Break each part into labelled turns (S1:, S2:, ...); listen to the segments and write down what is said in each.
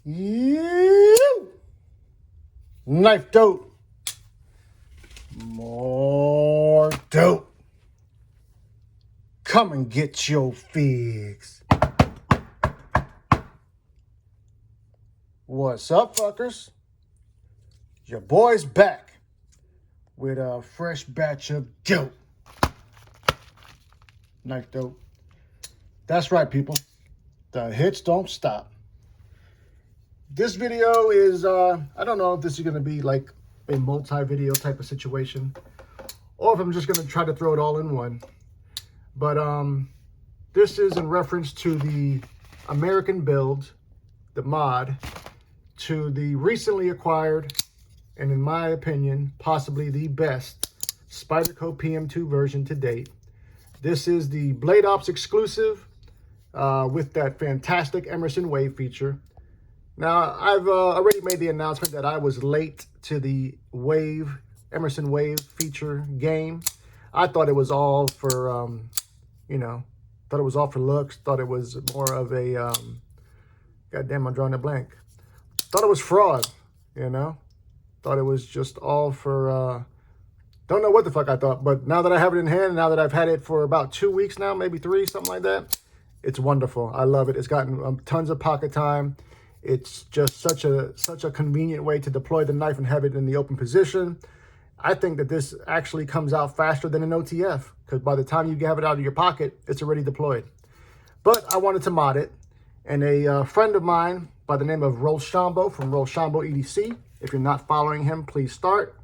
S1: You Knifedope. More dope. Come and get your figs. What's up, fuckers? Your boy's back with a fresh batch of dope. Knifedope. That's right, people. The hits don't stop. This video is, I don't know if this is going to be like a multi-video type of situation, or if I'm just going to try to throw it all in one. But this is in reference to the American build, the mod, to the recently acquired, and in my opinion, possibly the best Spyderco PM2 version to date. This is the Blade Ops exclusive with that fantastic Emerson Wave feature. Now, I've already made the announcement that I was late to the Emerson Wave feature game. I thought it was all for, thought it was all for looks. Thought it was more of a, goddamn, I'm drawing a blank. Thought it was fraud, Thought it was just all for, don't know what the fuck I thought. But now that I have it in hand, now that I've had it for about 2 weeks now, maybe 3, something like that, it's wonderful. I love it. It's gotten tons of pocket time. It's just such a convenient way to deploy the knife and have it in the open position. I think that this actually comes out faster than an OTF, because by the time you have it out of your pocket, it's already deployed. But I wanted to mod it, and a friend of mine by the name of Rockscale from Rockscale EDC, if you're not following him, please start.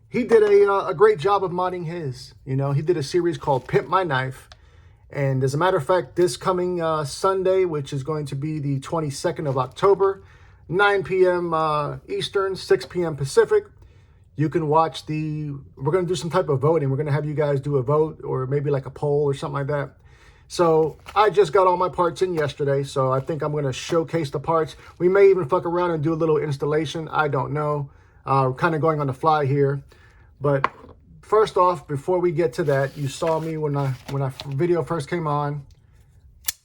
S1: He did a great job of modding his. He did a series called Pimp My Knife. And as a matter of fact, this coming Sunday, which is going to be the 22nd of October, 9 p.m. Eastern, 6 p.m. Pacific, you can watch we're going to do some type of voting. We're going to have you guys do a vote or maybe like a poll or something like that. So I just got all my parts in yesterday, so I think I'm going to showcase the parts. We may even fuck around and do a little installation. I don't know. We're kind of going on the fly here. But first off, before we get to that, you saw me when I video first came on,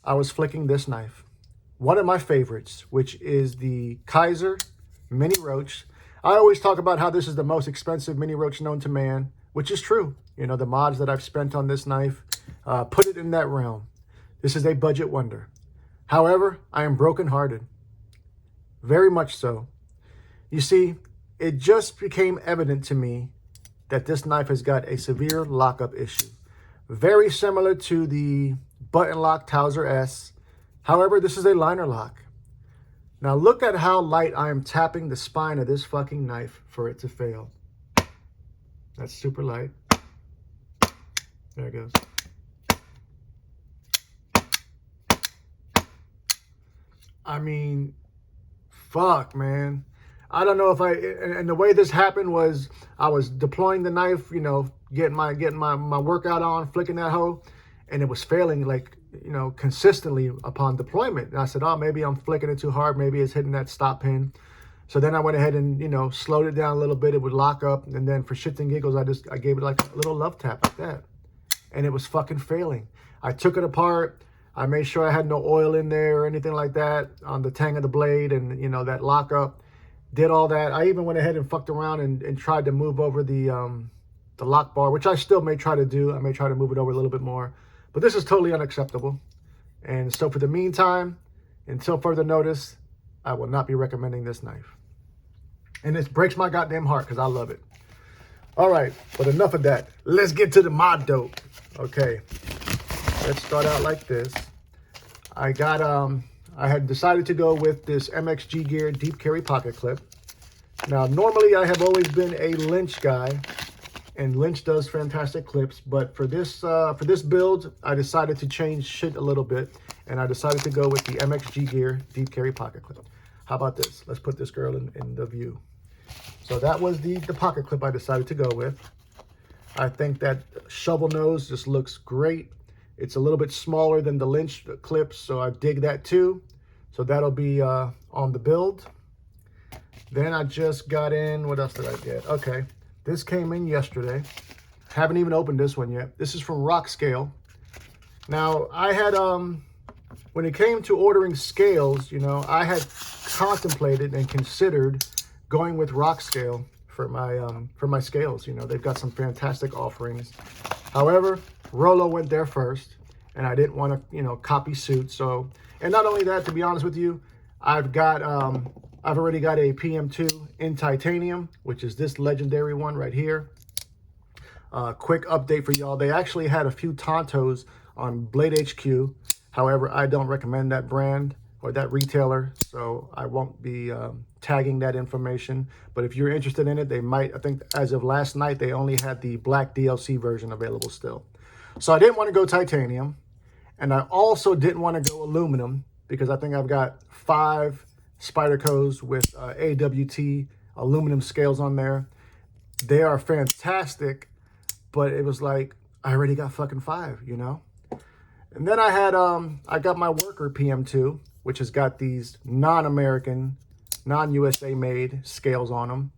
S1: I was flicking this knife. One of my favorites, which is the Kaiser Mini Roach. I always talk about how this is the most expensive mini roach known to man, which is true. The mods that I've spent on this knife put it in that realm. This is a budget wonder. However, I am brokenhearted. Very much so. You see, it just became evident to me that this knife has got a severe lockup issue. Very similar to the button lock Towser S. However, this is a liner lock. Now look at how light I am tapping the spine of this fucking knife for it to fail. That's super light. There it goes. I mean, fuck, man. I don't know if and the way this happened was I was deploying the knife, getting my workout on, flicking that hoe, and it was failing consistently upon deployment. And I said, oh, maybe I'm flicking it too hard. Maybe it's hitting that stop pin. So then I went ahead and, slowed it down a little bit. It would lock up. And then for shits and giggles, I gave it like a little love tap like that. And it was fucking failing. I took it apart. I made sure I had no oil in there or anything like that on the tang of the blade and, that lockup. Did all that. I even went ahead and fucked around and tried to move over the lock bar, which I still may try to do. I may try to move it over a little bit more. But this is totally unacceptable. And so for the meantime, until further notice, I will not be recommending this knife. And it breaks my goddamn heart because I love it. All right, but enough of that. Let's get to the mod dope. Okay, let's start out like this. I had decided to go with this MXG Gear deep carry pocket clip. Now, normally I have always been a Lynch guy, and Lynch does fantastic clips. But for this build, I decided to change shit a little bit, and I decided to go with the MXG Gear deep carry pocket clip. How about this? Let's put this girl in the view. So that was the pocket clip I decided to go with. I think that shovel nose just looks great. It's a little bit smaller than the Lynch clips, so I dig that too. So that'll be on the build. Then I just got in, what else did I get? Okay, this came in yesterday. Haven't even opened this one yet. This is from Rockscale. Now, I had when it came to ordering scales, you know, I had contemplated and considered going with Rockscale for my scales. You know, they've got some fantastic offerings. However, Rollo went there first, and I didn't want to, you know, copy suit. So, and not only that, to be honest with you, I've already got a PM2 in titanium, which is this legendary one right here. Quick update for y'all. They actually had a few Tontos on Blade HQ. However, I don't recommend that brand or that retailer, so I won't be tagging that information. But if you're interested in it, they might. I think as of last night, they only had the black DLC version available still. So I didn't want to go titanium, and I also didn't want to go aluminum because I think I've got 5 Spydercos with AWT aluminum scales on there. They are fantastic, but it was like I already got fucking 5, you know. And then I got my worker PM2, which has got these non-American, non-USA made scales on them.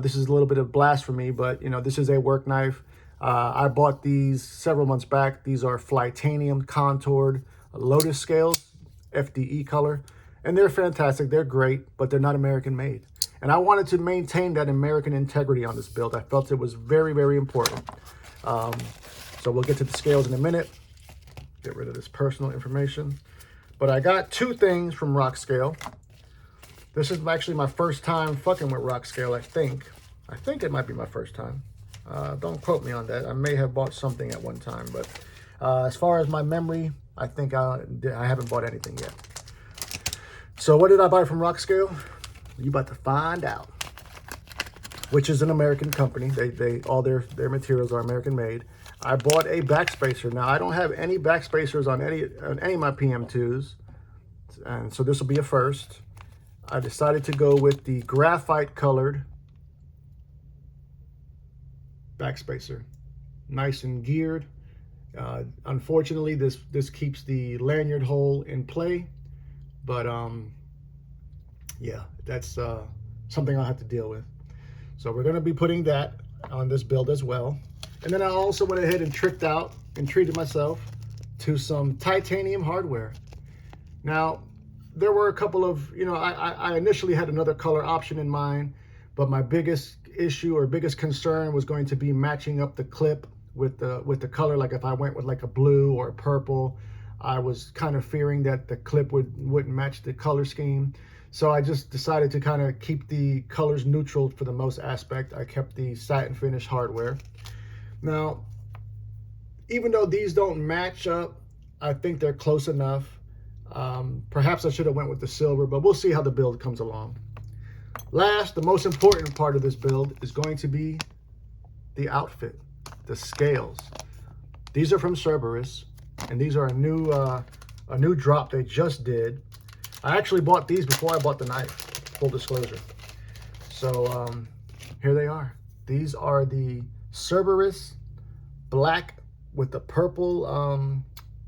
S1: This is a little bit of blasphemy, but you know, this is a work knife. I bought these several months back. These are Flytanium contoured Lotus scales, FDE color, and they're fantastic. They're great, but they're not American made. And I wanted to maintain that American integrity on this build. I felt it was very, very important. So we'll get to the scales in a minute. Get rid of this personal information. But I got 2 things from Rockscale. This is actually my first time fucking with Rockscale, I think. I think it might be my first time. Don't quote me on that. I may have bought something at one time, but as far as my memory, I think I haven't bought anything yet. So what did I buy from Rockscale? You about to find out. Which is an American company. They all their materials are American made. I bought a backspacer. Now I don't have any backspacers on any of my PM2s, and so this will be a first. I decided to go with the graphite colored backspacer, nice and geared. Unfortunately, this keeps the lanyard hole in play, but yeah, that's something I'll have to deal with. So we're going to be putting that on this build as well. And then I also went ahead and treated myself to some titanium hardware. Now, there were a couple of, you know, I initially had another color option in mind, but my biggest issue or biggest concern was going to be matching up the clip with the color. Like if I went with like a blue or a purple, I was kind of fearing that the clip wouldn't match the color scheme. So I just decided to kind of keep the colors neutral for the most aspect. I kept the satin finish hardware. Now, even though these don't match up, I think they're close enough. Perhaps I should have went with the silver, but we'll see how the build comes along. Last, the most important part of this build is going to be the outfit, the scales. These are from Cerberus, and these are a new drop they just did. I actually bought these before I bought the knife, full disclosure. So here they are. These are the Cerberus black with the purple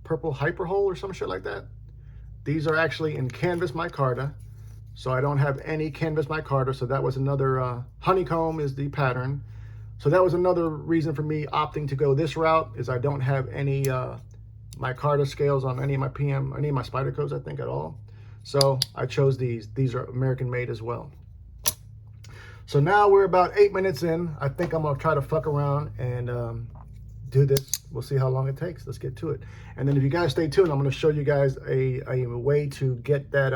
S1: purple hyper hole or some shit like that. These are actually in canvas micarta, so I don't have any canvas micarta. So that was another honeycomb is the pattern. So that was another reason for me opting to go this route, is I don't have any micarta scales on any of my Spydercos, I think, at all. So I chose these. These are American made as well. So now we're about 8 minutes in. I think I'm gonna try to fuck around and do this. We'll see how long it takes. Let's get to it. And then if you guys stay tuned, I'm gonna show you guys a way to get that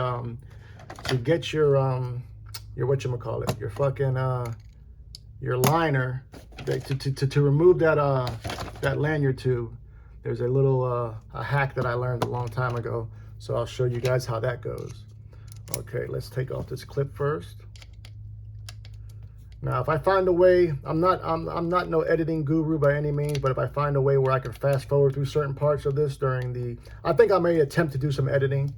S1: to get your whatchamacallit, your fucking your liner, to remove that lanyard tube. There's a little a hack that I learned a long time ago. So I'll show you guys how that goes. Okay, let's take off this clip first. Now, if I find a way, I'm not no editing guru by any means, but if I find a way where I can fast forward through certain parts of this I think I may attempt to do some editing.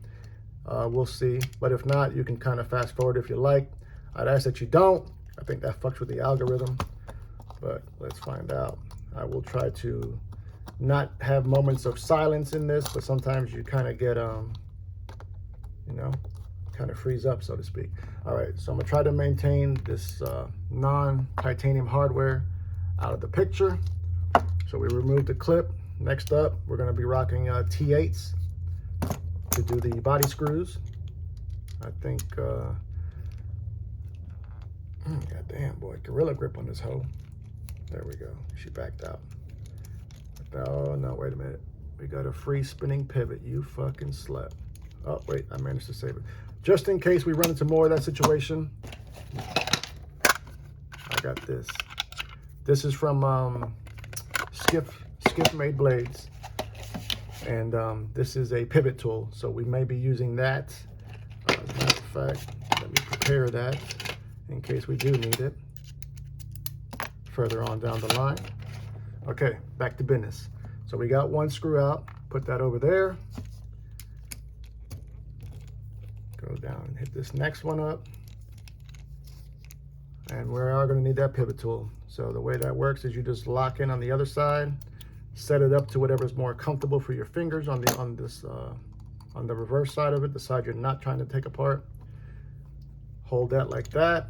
S1: We'll see. But if not, you can kind of fast forward if you like. I'd ask that you don't. I think that fucks with the algorithm, but let's find out. I will try to not have moments of silence in this, but sometimes you kind of get, you know, kind of freeze up, so to speak. All right, so I'm gonna try to maintain this non-titanium hardware out of the picture. So we remove the clip. Next up, we're gonna be rocking T8s. to do the body screws. I think, God damn, boy, gorilla grip on this hoe. There we go. She backed out. Oh, no, wait a minute. We got a free spinning pivot. You fucking slept. Oh, wait, I managed to save it. Just in case we run into more of that situation, I got this. This is from Skiff Made Blades. And this is a pivot tool. So we may be using that. As a matter of fact, let me prepare that in case we do need it further on down the line. Okay, back to business. So we got one screw out, put that over there. Go down and hit this next one up. And we are gonna need that pivot tool. So the way that works is you just lock in on the other side, set it up to whatever's more comfortable for your fingers on the reverse side of it, the side you're not trying to take apart. Hold that like that.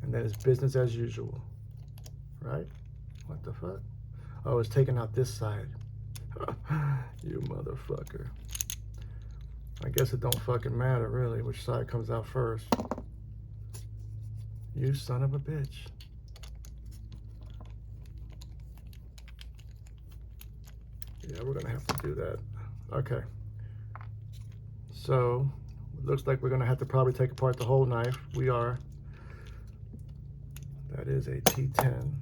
S1: And then it's business as usual, right? What the fuck? Oh, it's taking out this side. You motherfucker. I guess it don't fucking matter really which side comes out first. You son of a bitch. Yeah, we're gonna have to do that. Okay. So, it looks like we're gonna have to probably take apart the whole knife. We are. That is a T10.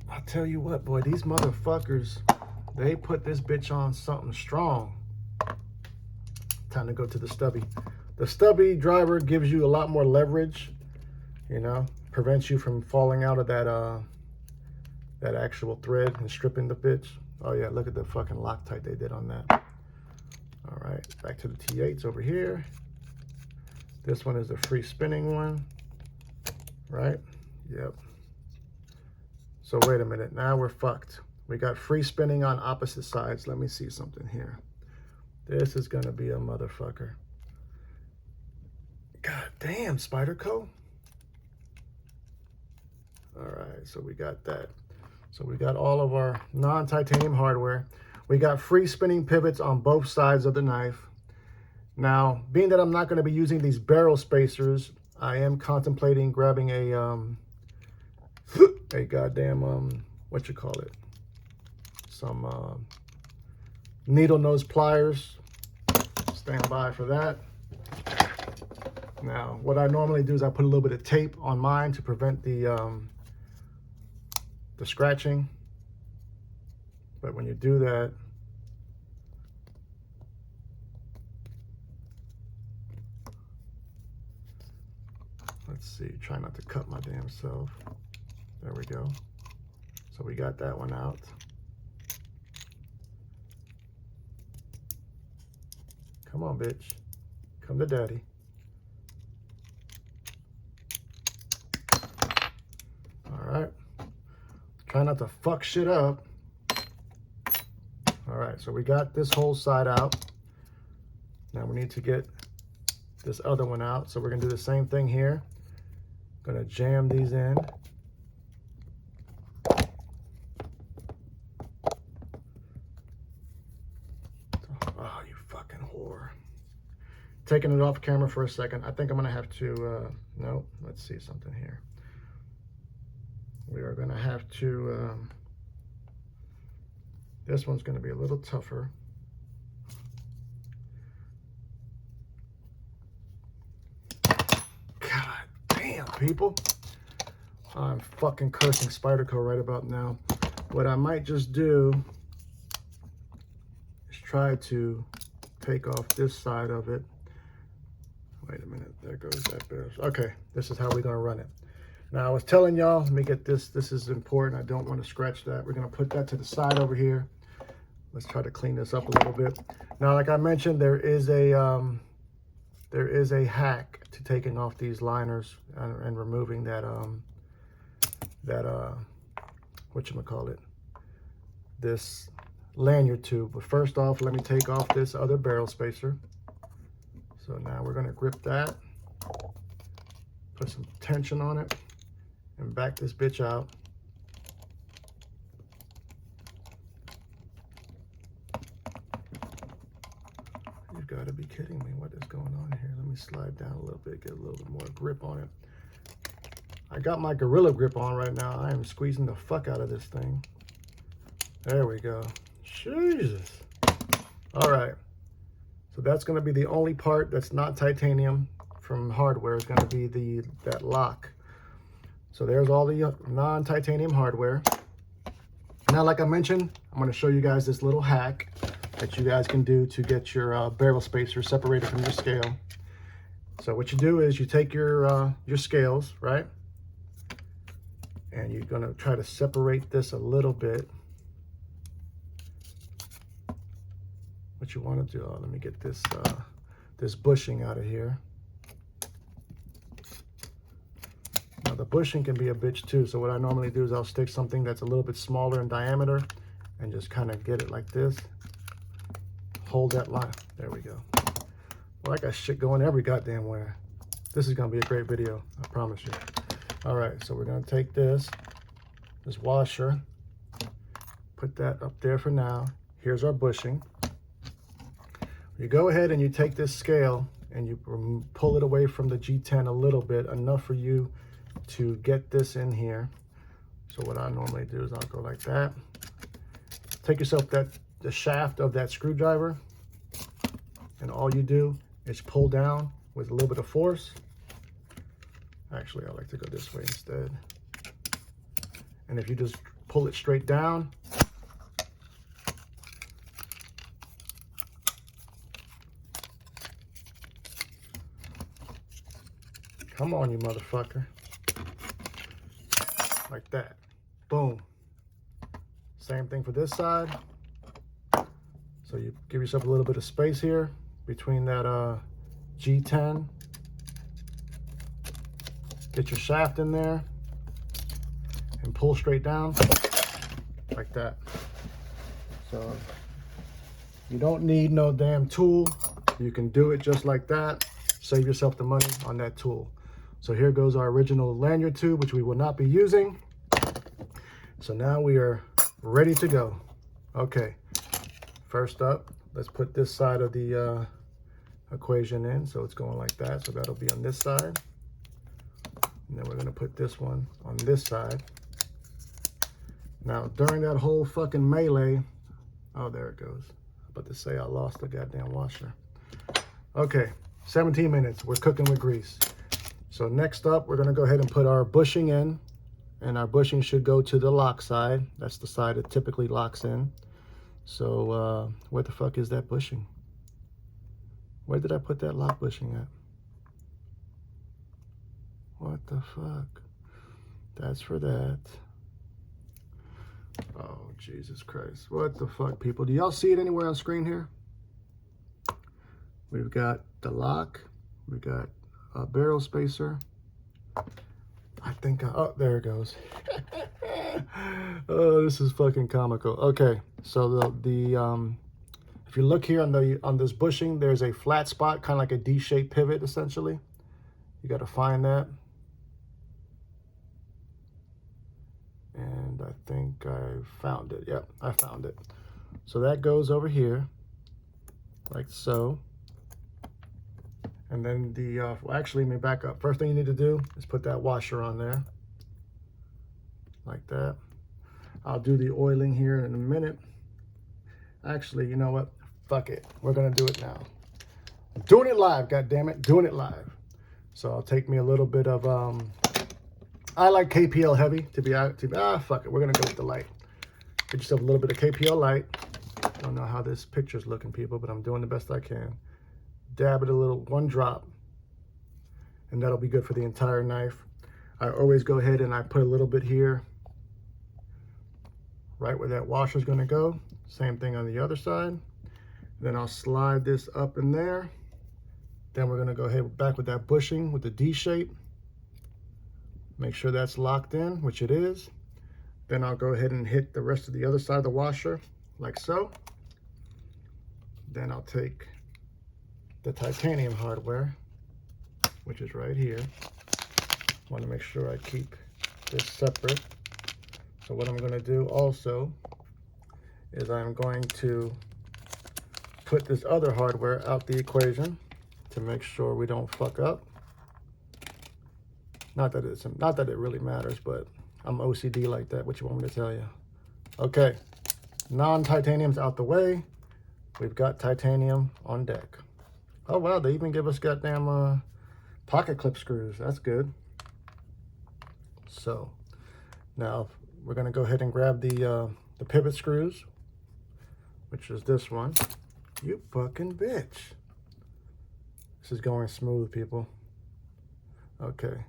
S1: I'll tell you what, boy, these motherfuckers, they put this bitch on something strong. Time to go to the stubby. The stubby driver gives you a lot more leverage, you know, prevents you from falling out of that actual thread and stripping the bitch. Oh yeah, look at the fucking Loctite they did on that. All right, back to the T8s over here. This one is the free spinning one, right? Yep. So wait a minute, now we're fucked. We got free spinning on opposite sides. Let me see something here. This is gonna be a motherfucker. God damn, Spyderco. All right, so we got that. So we got all of our non-titanium hardware. We got free spinning pivots on both sides of the knife. Now, being that I'm not gonna be using these barrel spacers, I am contemplating grabbing a goddamn, what you call it? Some needle nose pliers. Stand by for that. Now, what I normally do is I put a little bit of tape on mine to prevent the scratching. But when you do that, let's see, try not to cut my damn self. There we go. So we got that one out. Come on, bitch. Come to daddy. All right. Try not to fuck shit up. All right, so we got this whole side out. Now we need to get this other one out. So we're gonna do the same thing here. Gonna jam these in. Oh, you fucking whore. Taking it off camera for a second. I think I'm gonna have to, no, let's see something here. We are gonna have to, this one's gonna be a little tougher. God damn, people. I'm fucking cursing Spyderco right about now. What I might just do is try to take off this side of it. Wait a minute, there goes that bit. Okay, this is how we're gonna run it. Now I was telling y'all, let me get this. This is important. I don't want to scratch that. We're gonna put that to the side over here. Let's try to clean this up a little bit. Now, like I mentioned, there is a hack to taking off these liners and removing that whatchamacallit, this lanyard tube. But first off, let me take off this other barrel spacer. So now we're gonna grip that, put some tension on it, and back this bitch out. gotta be kidding me. What is going on here? Let me slide down a little bit, get a little bit more grip on it. I got my Gorilla Grip on right now. I am squeezing the fuck out of this thing. There we go. Jesus. All right. So that's going to be the only part that's not titanium from hardware is going to be that lock. So there's all the non-titanium hardware. Now, like I mentioned, I'm going to show you guys this little hack that you guys can do to get your barrel spacer separated from your scale. So what you do is you take your scales, right? And you're going to try to separate this a little bit. What you want to do, let me get this this bushing out of here. Now the bushing can be a bitch too, so what I normally do is I'll stick something that's a little bit smaller in diameter and just kind of get it like this. Hold that line. There we go. Well, I got shit going every goddamn where. This is gonna be a great video, I promise you. All right, so we're gonna take this washer, put that up there for now. Here's our bushing. You go ahead and you take this scale and you pull it away from the G10 a little bit, enough for you to get this in here. So what I normally do is I'll go like that. Take yourself the shaft of that screwdriver, and all you do is pull down with a little bit of force. Actually, I like to go this way instead. And if you just pull it straight down, come on, you motherfucker. Like that. Boom. Same thing for this side. So you give yourself a little bit of space here between that G10. Get your shaft in there and pull straight down like that. So you don't need no damn tool. You can do it just like that. Save yourself the money on that tool. So here goes our original lanyard tube, which we will not be using. So now we are ready to go. Okay, first up, let's put this side of the equation in. So it's going like that. So that'll be on this side. And then we're gonna put this one on this side. Now, during that whole fucking melee, oh, there it goes. I was about to say I lost the goddamn washer. Okay, 17 minutes, we're cooking with grease. So next up, we're gonna go ahead and put our bushing in, and our bushing should go to the lock side. That's the side it typically locks in. So where the fuck is that bushing? Where did I put that lock bushing at? What the fuck? That's for that. Oh, Jesus Christ. What the fuck, people? Do y'all see it anywhere on screen here? We've got the lock. We got a barrel spacer. I think, oh, there it goes. Oh, this is fucking comical. Okay, so if you look here on this bushing, there's a flat spot, kind of like a D-shaped pivot, essentially. You got to find that. And I think I found it. Yep, I found it. So that goes over here, like so. And then well, actually, let me back up. First thing you need to do is put that washer on there, like that. I'll do the oiling here in a minute. Actually, you know what? Fuck it. We're gonna do it now. I'm doing it live, goddammit, doing it live. So I'll take me a little bit of, I like KPL heavy fuck it. We're gonna go with the light. Get yourself a little bit of KPL light. I don't know how this picture's looking, people, but I'm doing the best I can. Dab it a little, one drop, and that'll be good for the entire knife. I always go ahead and I put a little bit here, right where that washer's gonna go. Same thing on the other side. Then I'll slide this up in there. Then we're gonna go ahead back with that bushing with the D shape. Make sure that's locked in, which it is. Then I'll go ahead and hit the rest of the other side of the washer, like so. Then I'll take the titanium hardware, which is right here. Want to make sure I keep this separate. So what I'm going to do also is I'm going to put this other hardware out the equation to make sure we don't fuck up. Not that it really matters, but I'm OCD like that. What you want me to tell you? Okay, non-titanium's out the way. We've got titanium on deck. Oh wow, they even give us goddamn pocket clip screws. That's good. So now we're gonna go ahead and grab the pivot screws, which is this one. You fucking bitch. This is going smooth, people. Okay.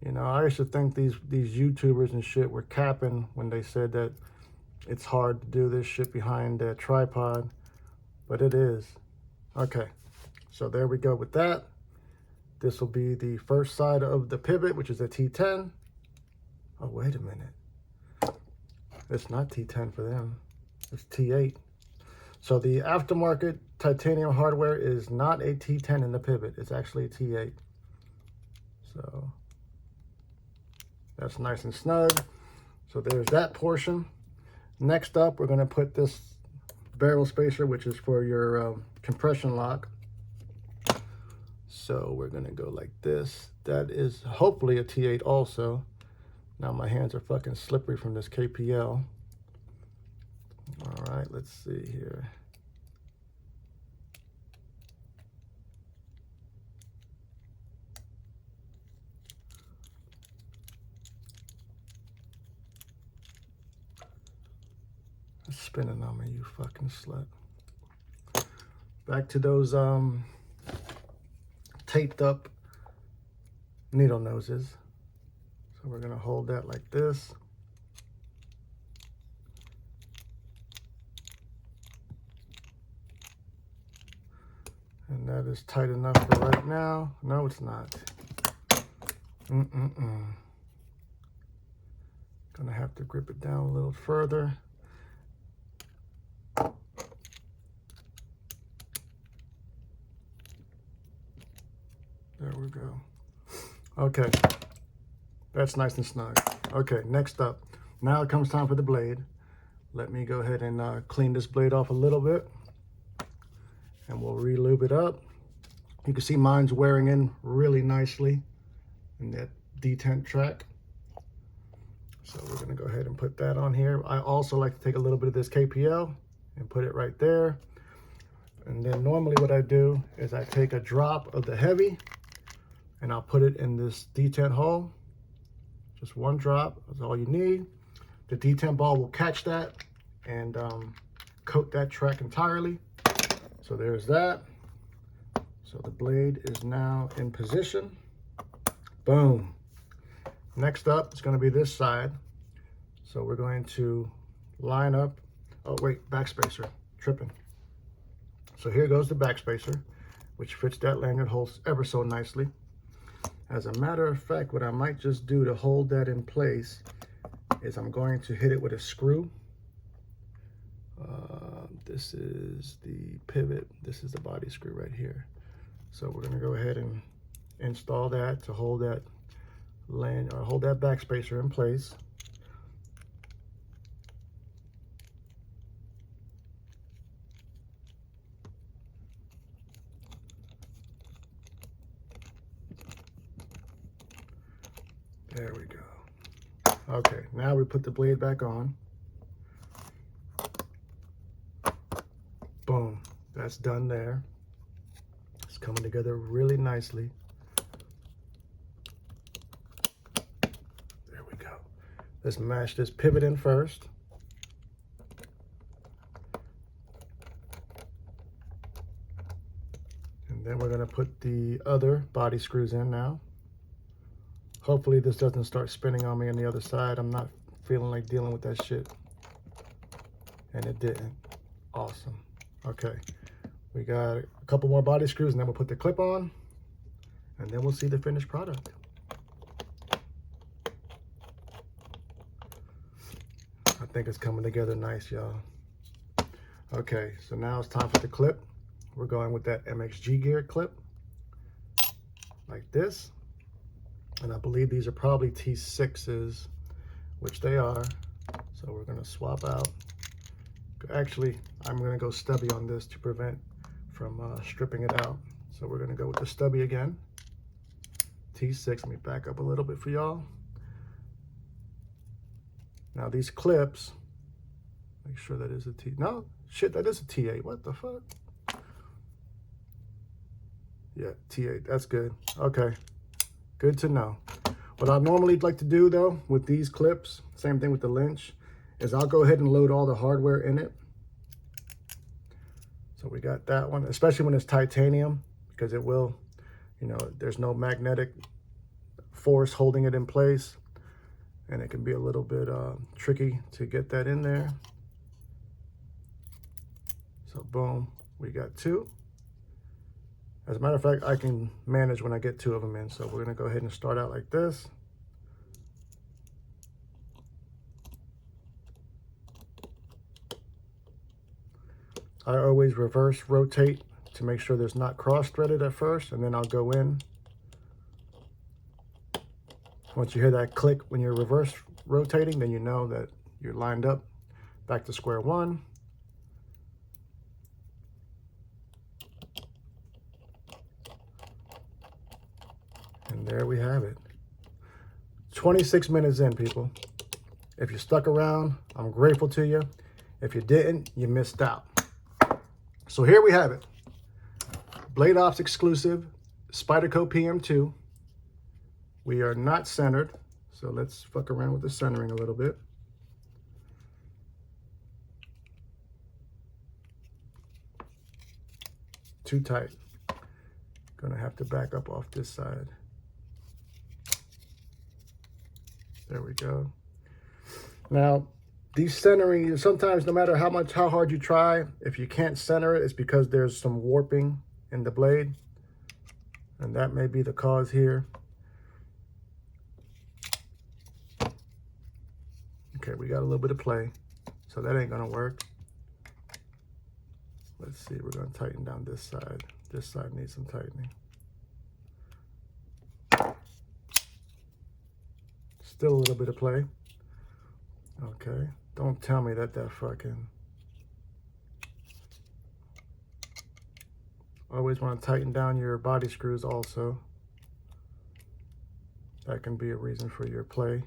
S1: You know, I used to think these YouTubers and shit were capping when they said that it's hard to do this shit behind that tripod, but it is. Okay, so there we go with that. This will be the first side of the pivot, which is a T10. Oh, wait a minute. It's not T10 for them. It's T8. So the aftermarket titanium hardware is not a T10 in the pivot. It's actually a T8. So that's nice and snug. So there's that portion. Next up, we're going to put this barrel spacer, which is for your compression lock. So we're going to go like this. That is hopefully a T8 also. Now my hands are fucking slippery from this KPL. All right, let's see here. It's spinning on me, you fucking slut. Back to those taped up needle noses. So we're gonna hold that like this. And that is tight enough for right now. No, it's not. Gonna have to grip it down a little further. There we go. Okay, that's nice and snug. Okay, next up, now it comes time for the blade. Let me go ahead and clean this blade off a little bit, and we'll re-lube it up. You can see mine's wearing in really nicely in that detent track. So we're gonna go ahead and put that on here. I also like to take a little bit of this KPL and put it right there. And then normally what I do is I take a drop of the heavy and I'll put it in this detent hole. Just one drop, that's all you need. The detent ball will catch that and coat that track entirely. So there's that. So the blade is now in position. Boom. Next up, it's gonna be this side. So we're going to line up, oh wait, backspacer, tripping. So here goes the backspacer, which fits that lanyard hole ever so nicely. As a matter of fact, what I might just do to hold that in place is I'm going to hit it with a screw. This is the pivot. This is the body screw right here. So we're gonna go ahead and install that to hold that hold that backspacer in place. There we go. Okay, now we put the blade back on. Boom, that's done there. It's coming together really nicely. There we go. Let's mash this pivot in first. And then we're gonna put the other body screws in now. Hopefully this doesn't start spinning on me on the other side. I'm not feeling like dealing with that shit. And it didn't. Awesome. Okay. We got a couple more body screws and then we'll put the clip on. And then we'll see the finished product. I think it's coming together nice, y'all. Okay, so now it's time for the clip. We're going with that MXG Gear clip. Like this. And I believe these are probably T6s, which they are. So we're gonna swap out Actually, I'm gonna go stubby on this to prevent from stripping it out. So we're gonna go with the stubby again. T6, let me back up a little bit for y'all. Now these clips, make sure that is a T, no, shit, that is a T8, what the fuck? Yeah, T8, that's good. Okay, good to know. What I normally like to do though, with these clips, same thing with the Lynch, is I'll go ahead and load all the hardware in it. So we got that one, especially when it's titanium, because it will, you know, there's no magnetic force holding it in place. And it can be a little bit tricky to get that in there. So boom, we got 2. As a matter of fact, I can manage when I get 2 of them in. So we're gonna go ahead and start out like this. I always reverse rotate to make sure there's not cross-threaded at first, and then I'll go in. Once you hear that click when you're reverse rotating, then you know that you're lined up back to square one. And there we have it. 26 minutes in, people. If you stuck around, I'm grateful to you. If you didn't, you missed out. So here we have it. Blade Ops exclusive Spyderco PM2. We are not centered, so let's fuck around with the centering a little bit. Too tight. Gonna have to back up off this side. There we go. Now, these centering, sometimes no matter how hard you try, if you can't center it, it's because there's some warping in the blade. And that may be the cause here. Okay, we got a little bit of play, so that ain't gonna work. Let's see, we're gonna tighten down this side. This side needs some tightening. Still a little bit of play. Okay, don't tell me that fucking... Always wanna tighten down your body screws also. That can be a reason for your play.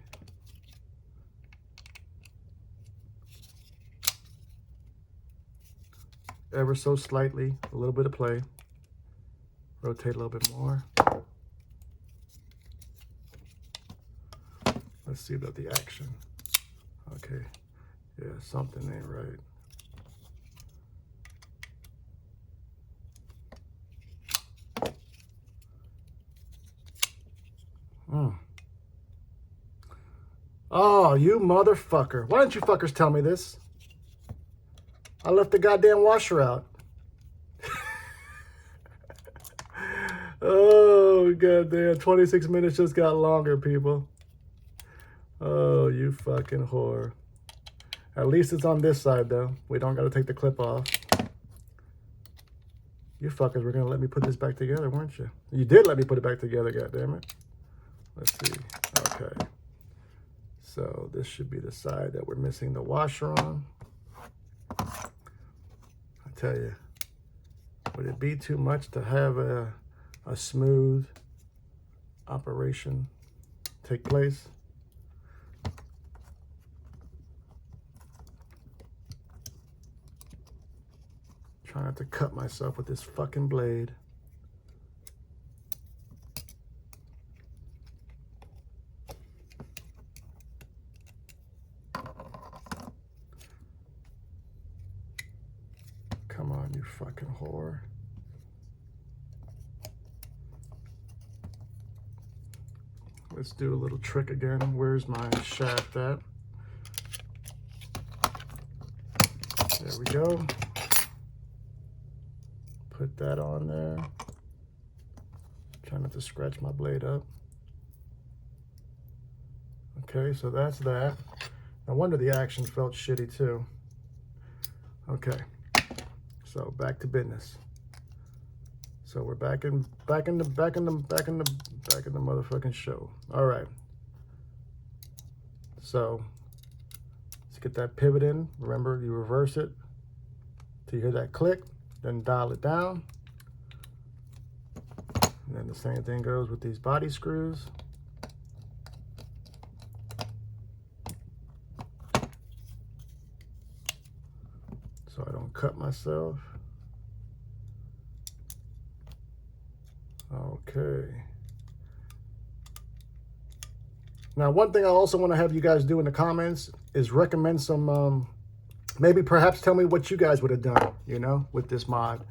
S1: Ever so slightly, a little bit of play. Rotate a little bit more. Let's see about the action. Okay, yeah, something ain't right. Oh, you motherfucker. Why didn't you fuckers tell me this? I left the goddamn washer out. Oh, goddamn. 26 minutes just got longer, people. Oh, you fucking whore. At least it's on this side, though. We don't got to take the clip off. You fuckers were going to let me put this back together, weren't you? You did let me put it back together, goddammit. Let's see. Okay. So this should be the side that we're missing the washer on. I tell you, would it be too much to have a smooth operation take place? Try not to cut myself with this fucking blade. Come on, you fucking whore. Let's do a little trick again. Where's my shaft at? There we go. Put that on there. Try not to scratch my blade up. Okay, so that's that. No wonder the action felt shitty too. Okay, so back to business. So we're back in the motherfucking show. All right. So let's get that pivot in. Remember, you reverse it. till you hear that click, then dial it down. And then the same thing goes with these body screws. So I don't cut myself. Okay. Now, one thing I also want to have you guys do in the comments is recommend some, maybe perhaps tell me what you guys would have done, you know, with this mod.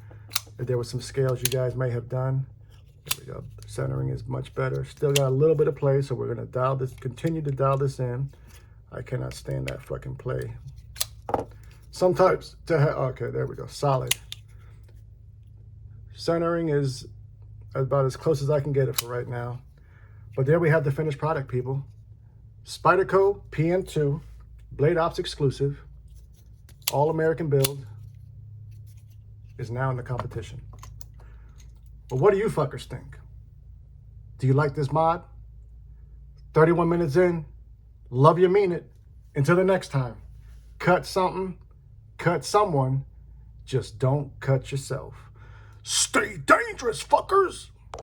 S1: If there were some scales you guys may have done. There we go. Centering is much better. Still got a little bit of play, so we're going to dial this, continue to dial this in. I cannot stand that fucking play. Sometimes to have, okay, there we go. Solid. Centering is about as close as I can get it for right now. But there we have the finished product, people. Spyderco PM2, Blade Ops exclusive, all American build, is now in the competition. But what do you fuckers think? Do you like this mod? 31 minutes in, love you, mean it. Until the next time, cut something, cut someone, just don't cut yourself. Stay dangerous, fuckers!